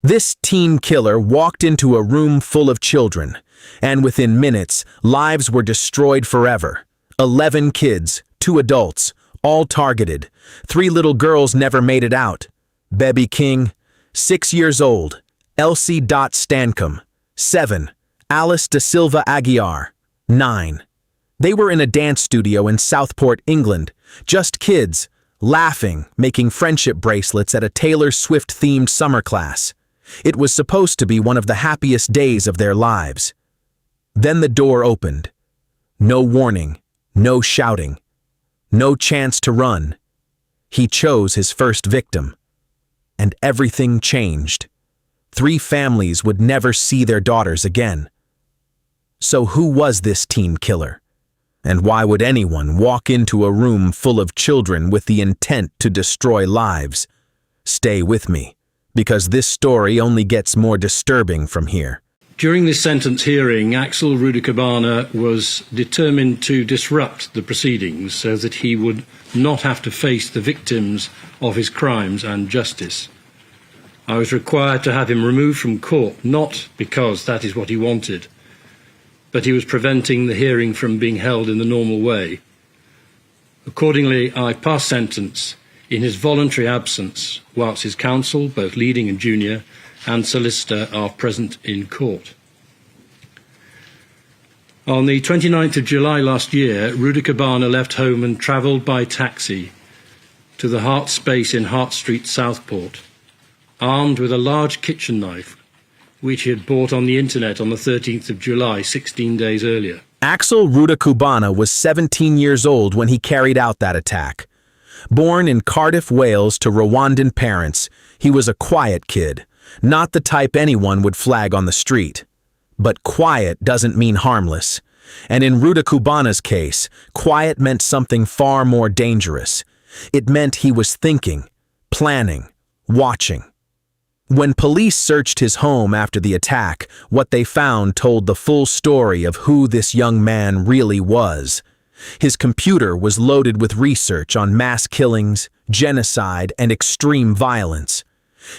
This teen killer walked into a room full of children, and within minutes, lives were destroyed forever. 11 kids, 2 adults, all targeted. 3 little girls never made it out. Bebby King, 6 years old. Elsie Stancomb, 7. Alice da Silva Aguiar, 9. They were in a dance studio in Southport, England. Just kids, laughing, making friendship bracelets at a Taylor Swift-themed summer class. It was supposed to be one of the happiest days of their lives. Then the door opened. No warning, no shouting, no chance to run. He chose his first victim. And everything changed. 3 families would never see their daughters again. So who was this teen killer? And why would anyone walk into a room full of children with the intent to destroy lives? Stay with me, because this story only gets more disturbing from here. During this sentence hearing, Axel Rudakubana was determined to disrupt the proceedings so that he would not have to face the victims of his crimes and justice. I was required to have him removed from court, not because that is what he wanted, but he was preventing the hearing from being held in the normal way. Accordingly, I passed sentence in his voluntary absence, whilst his counsel, both leading and junior, and solicitor are present in court. On the 29th of July last year, Rudakubana left home and travelled by taxi to the Hart Space in Hart Street, Southport, armed with a large kitchen knife, which he had bought on the internet on the 13th of July, 16 days earlier. Axel Rudakubana was 17 years old when he carried out that attack. Born in Cardiff, Wales to Rwandan parents, he was a quiet kid, not the type anyone would flag on the street. But quiet doesn't mean harmless. And in Rudakubana's case, quiet meant something far more dangerous. It meant he was thinking, planning, watching. When police searched his home after the attack, what they found told the full story of who this young man really was. His computer was loaded with research on mass killings, genocide, and extreme violence.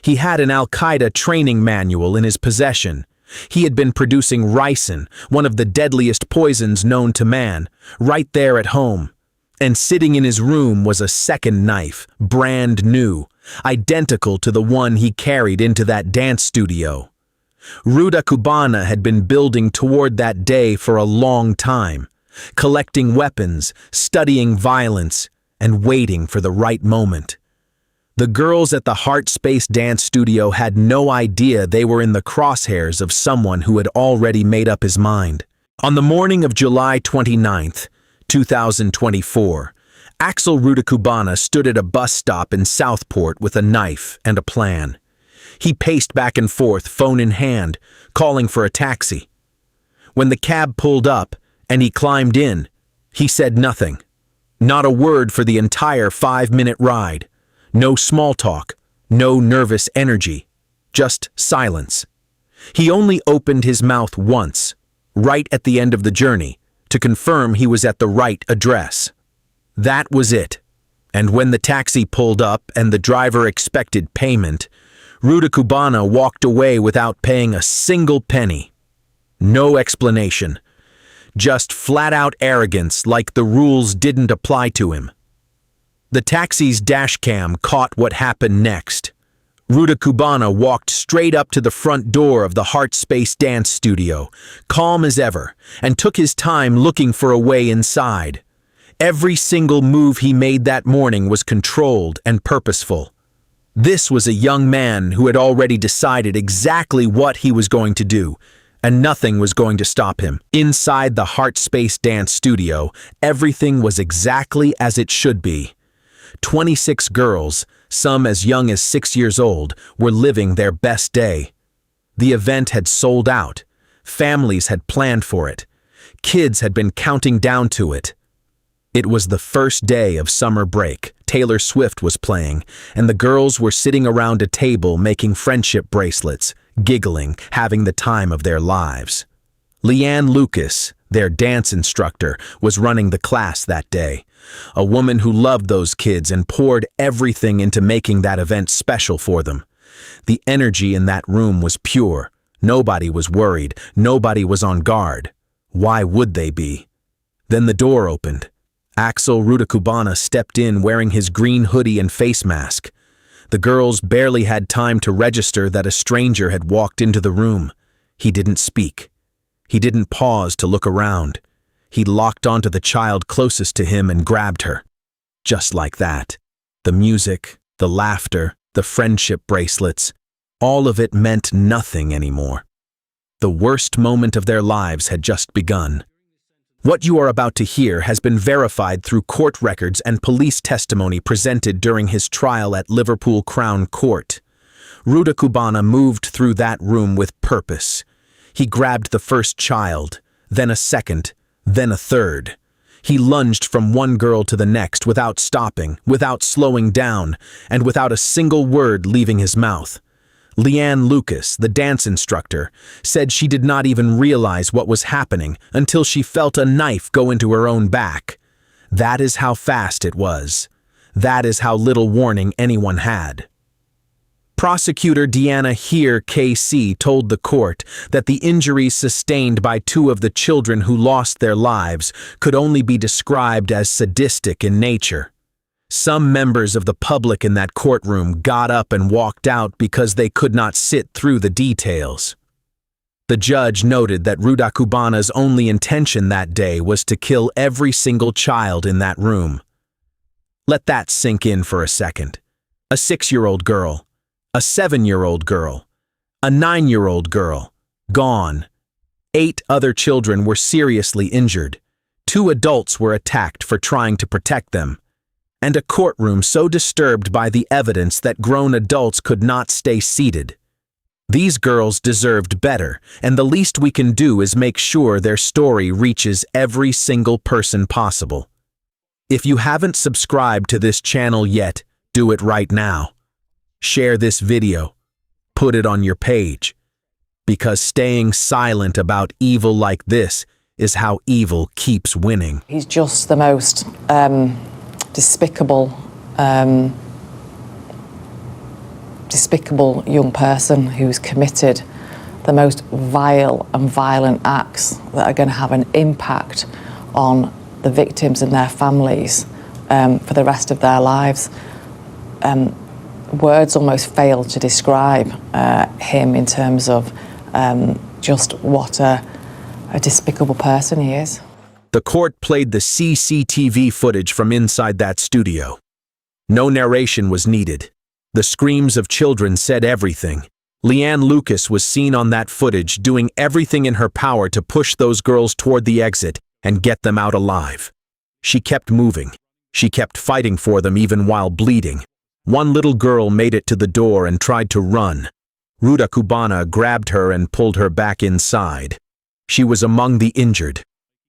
He had an Al-Qaeda training manual in his possession. He had been producing ricin, one of the deadliest poisons known to man, right there at home. And sitting in his room was a second knife, brand new, identical to the one he carried into that dance studio. Rudakubana had been building toward that day for a long time, collecting weapons, studying violence, and waiting for the right moment. The girls at the Hart Space dance studio had no idea they were in the crosshairs of someone who had already made up his mind. On the morning of July 29th, 2024, Axel Rudakubana stood at a bus stop in Southport with a knife and a plan. He paced back and forth, phone in hand, calling for a taxi. When the cab pulled up and he climbed in, he said nothing. Not a word for the entire 5-minute ride. No small talk, no nervous energy, just silence. He only opened his mouth once, right at the end of the journey, to confirm he was at the right address. That was it. And when the taxi pulled up and the driver expected payment, Rudakubana walked away without paying a single penny. No explanation. Just flat-out arrogance, like the rules didn't apply to him. The taxi's dashcam caught what happened next. Rudakubana walked straight up to the front door of the Hart Space dance studio, calm as ever, and took his time looking for a way inside. Every single move he made that morning was controlled and purposeful. This was a young man who had already decided exactly what he was going to do, and nothing was going to stop him. Inside the Hart Space dance studio, everything was exactly as it should be. 26 girls, some as young as 6 years old, were living their best day. The event had sold out. Families had planned for it. Kids had been counting down to it. It was the first day of summer break. Taylor Swift was playing, and the girls were sitting around a table making friendship bracelets, giggling, having the time of their lives. Leanne Lucas, their dance instructor, was running the class that day. A woman who loved those kids and poured everything into making that event special for them. The energy in that room was pure. Nobody was worried. Nobody was on guard. Why would they be? Then the door opened. Axel Rudakubana stepped in wearing his green hoodie and face mask. The girls barely had time to register that a stranger had walked into the room. He didn't speak. He didn't pause to look around. He locked onto the child closest to him and grabbed her. Just like that. The music, the laughter, the friendship bracelets, all of it meant nothing anymore. The worst moment of their lives had just begun. What you are about to hear has been verified through court records and police testimony presented during his trial at Liverpool Crown Court. Rudakubana moved through that room with purpose. He grabbed the first child, then a second, then a third. He lunged from one girl to the next without stopping, without slowing down, and without a single word leaving his mouth. Leanne Lucas, the dance instructor, said she did not even realize what was happening until she felt a knife go into her own back. That is how fast it was. That is how little warning anyone had. Prosecutor Deanna Heer KC told the court that the injuries sustained by two of the children who lost their lives could only be described as sadistic in nature. Some members of the public in that courtroom got up and walked out because they could not sit through the details. The judge noted that Rudakubana's only intention that day was to kill every single child in that room. Let that sink in for a second. A 6-year-old girl, a 7-year-old girl, a 9-year-old girl, gone. 8 other children were seriously injured. 2 adults were attacked for trying to protect them. And a courtroom so disturbed by the evidence that grown adults could not stay seated. These girls deserved better, and the least we can do is make sure their story reaches every single person possible. If you haven't subscribed to this channel yet, do it right now. Share this video. Put it on your page. Because staying silent about evil like this is how evil keeps winning. He's just the most despicable young person who's committed the most vile and violent acts that are going to have an impact on the victims and their families for the rest of their lives. Words almost fail to describe him in terms of just what a despicable person he is. The court played the CCTV footage from inside that studio. No narration was needed. The screams of children said everything. Leanne Lucas was seen on that footage doing everything in her power to push those girls toward the exit and get them out alive. She kept moving. She kept fighting for them even while bleeding. One little girl made it to the door and tried to run. Rudakubana grabbed her and pulled her back inside. She was among the injured.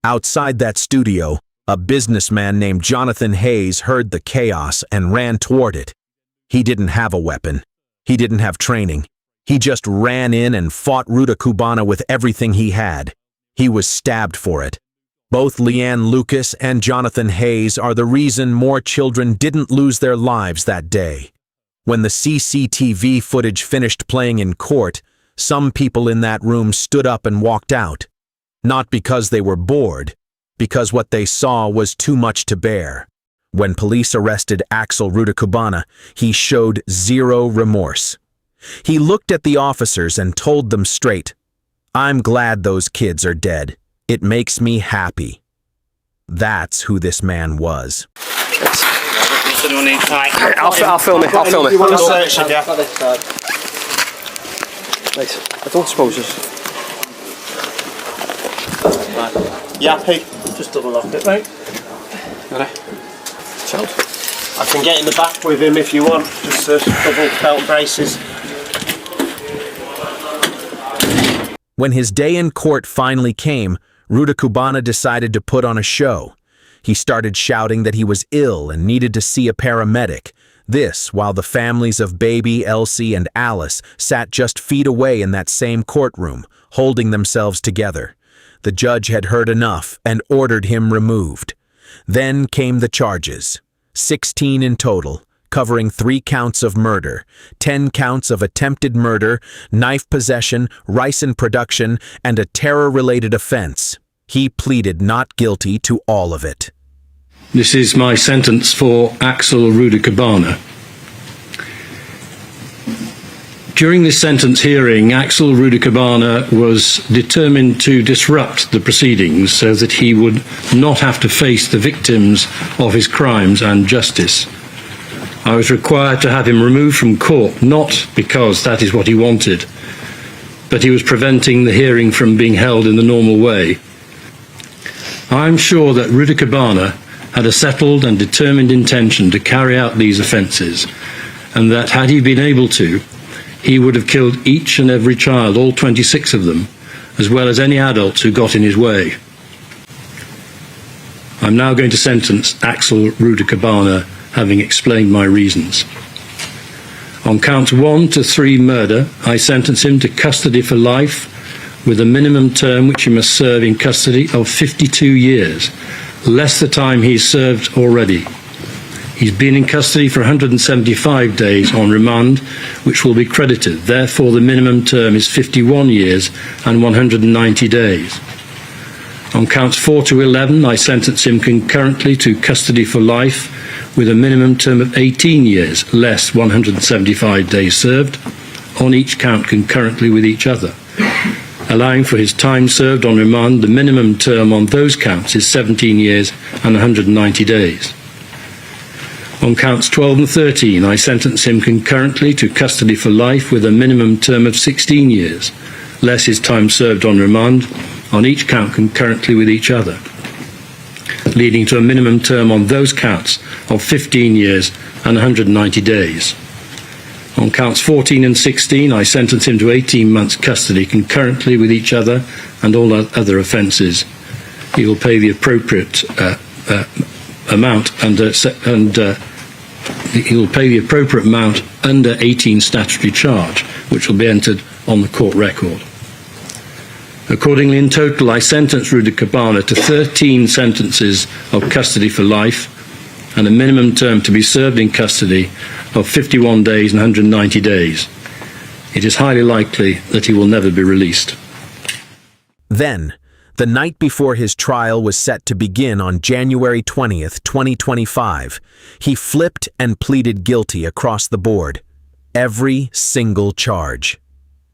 Outside that studio, a businessman named Jonathan Hayes heard the chaos and ran toward it. He didn't have a weapon. He didn't have training. He just ran in and fought Rudakubana with everything he had. He was stabbed for it. Both Leanne Lucas and Jonathan Hayes are the reason more children didn't lose their lives that day. When the CCTV footage finished playing in court, some people in that room stood up and walked out. Not because they were bored, because what they saw was too much to bear. When police arrested Axel Rudakubana, he showed zero remorse. He looked at the officers and told them straight, "I'm glad those kids are dead. It makes me happy." That's who this man was. I'll film it. You want to search it, yeah? Right. I don't suppose it's... Yeah, Pete. Just double lock it, mate. Ready? I can get in the back with him if you want. Just double belt braces. When his day in court finally came, Rudakubana decided to put on a show. He started shouting that he was ill and needed to see a paramedic. This while the families of Baby, Elsie, and Alice sat just feet away in that same courtroom, holding themselves together. The judge had heard enough and ordered him removed. Then came the charges. 16 in total, covering 3 counts of murder, 10 counts of attempted murder, knife possession, ricin production, and a terror-related offense. He pleaded not guilty to all of it. This is my sentence for Axel Rudakubana. During this sentence hearing, Axel Rudakubana was determined to disrupt the proceedings so that he would not have to face the victims of his crimes and justice. I was required to have him removed from court, not because that is what he wanted, but he was preventing the hearing from being held in the normal way. I am sure that Rudakubana had a settled and determined intention to carry out these offences, and that had he been able to, he would have killed each and every child, all 26 of them, as well as any adults who got in his way. I'm now going to sentence Axel Rudakubana, having explained my reasons. On counts 1 to 3 murder, I sentence him to custody for life, with a minimum term which he must serve in custody of 52 years, less the time he's served already. He's been in custody for 175 days on remand, which will be credited. Therefore, the minimum term is 51 years and 190 days. On counts 4 to 11, I sentence him concurrently to custody for life, with a minimum term of 18 years, less 175 days served, on each count concurrently with each other. Allowing for his time served on remand, the minimum term on those counts is 17 years and 190 days. On counts 12 and 13, I sentence him concurrently to custody for life with a minimum term of 16 years, less his time served on remand, on each count concurrently with each other, leading to a minimum term on those counts of 15 years and 190 days. On counts 14 and 16, I sentence him to 18 months custody concurrently with each other and all other offences. He will pay the appropriate amount under 18 statutory charge, which will be entered on the court record. Accordingly, in total, I sentence Rudakubana to 13 sentences of custody for life and a minimum term to be served in custody of 51 days and 190 days. It is highly likely that he will never be released. Then, the night before his trial was set to begin on January 20th, 2025, he flipped and pleaded guilty across the board. Every single charge.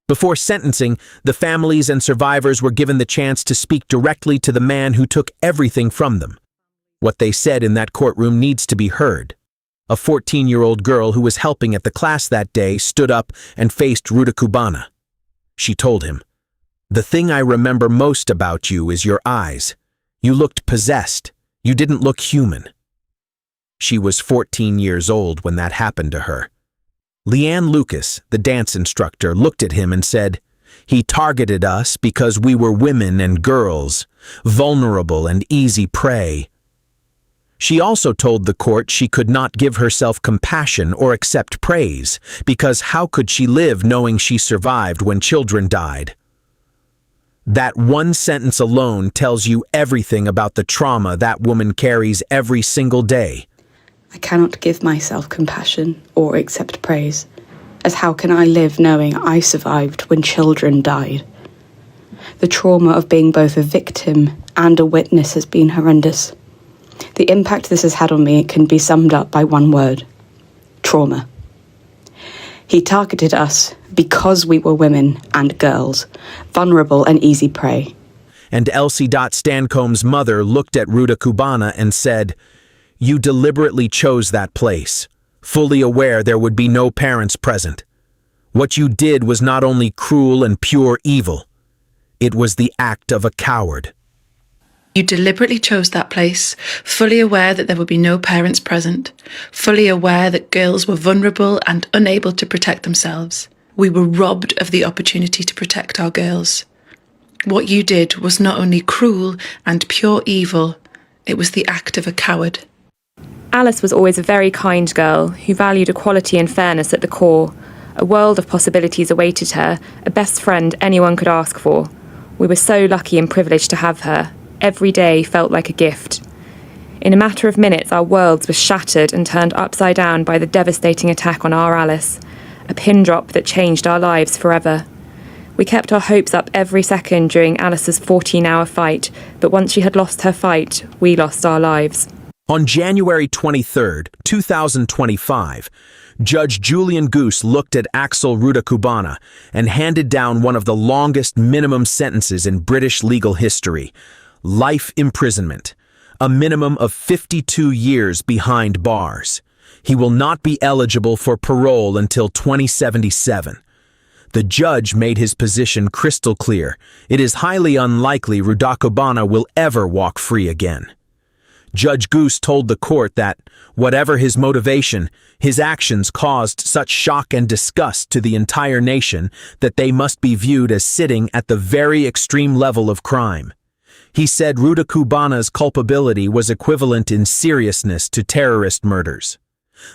Before sentencing, the families and survivors were given the chance to speak directly to the man who took everything from them. What they said in that courtroom needs to be heard. A 14-year-old girl who was helping at the class that day stood up and faced Rudakubana. She told him, "The thing I remember most about you is your eyes. You looked possessed. You didn't look human." She was 14 years old when that happened to her. Leanne Lucas, the dance instructor, looked at him and said, "He targeted us because we were women and girls, vulnerable and easy prey." She also told the court she could not give herself compassion or accept praise, because how could she live knowing she survived when children died? That one sentence alone tells you everything about the trauma that woman carries every single day. I cannot give myself compassion or accept praise, as how can I live knowing I survived when children died? The trauma of being both a victim and a witness has been horrendous. The impact this has had on me can be summed up by one word: trauma. He targeted us because we were women and girls, vulnerable and easy prey. And Elsie Stancombe's mother looked at Rudakubana and said, "You deliberately chose that place, fully aware there would be no parents present. What you did was not only cruel and pure evil, it was the act of a coward." You deliberately chose that place, fully aware that there would be no parents present, fully aware that girls were vulnerable and unable to protect themselves. We were robbed of the opportunity to protect our girls. What you did was not only cruel and pure evil, it was the act of a coward. Alice was always a very kind girl who valued equality and fairness at the core. A world of possibilities awaited her, a best friend anyone could ask for. We were so lucky and privileged to have her. Every day felt like a gift. In a matter of minutes, our worlds were shattered and turned upside down by the devastating attack on our Alice, a pin drop that changed our lives forever. We kept our hopes up every second during Alice's 14-hour fight, but once she had lost her fight, we lost our lives. On January 23, 2025, Judge Julian Goose looked at Axel Rudakubana and handed down one of the longest minimum sentences in British legal history: life imprisonment, a minimum of 52 years behind bars. He will not be eligible for parole until 2077. The judge made his position crystal clear. It is highly unlikely Rudakubana will ever walk free again. Judge Goose told the court that, whatever his motivation, his actions caused such shock and disgust to the entire nation that they must be viewed as sitting at the very extreme level of crime. He said Rudakubana's culpability was equivalent in seriousness to terrorist murders.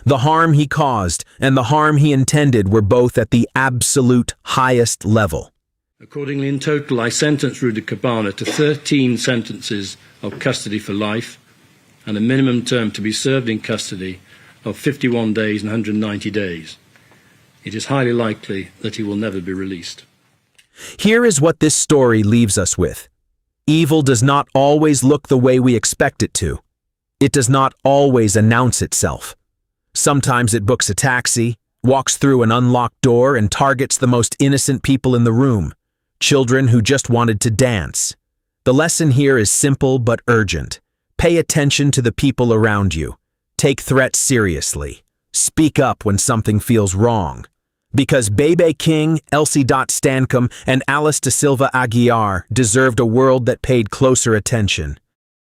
The harm he caused and the harm he intended were both at the absolute highest level. Accordingly, in total, I sentence Rudakubana to 13 sentences of custody for life and a minimum term to be served in custody of 51 days and 190 days. It is highly likely that he will never be released. Here is what this story leaves us with. Evil does not always look the way we expect it to. It does not always announce itself. Sometimes it books a taxi, walks through an unlocked door, and targets the most innocent people in the room, children who just wanted to dance. The lesson here is simple but urgent. Pay attention to the people around you. Take threats seriously. Speak up when something feels wrong. Because Bebe King, Elsie Stancombe, and Alice da Silva Aguiar deserved a world that paid closer attention.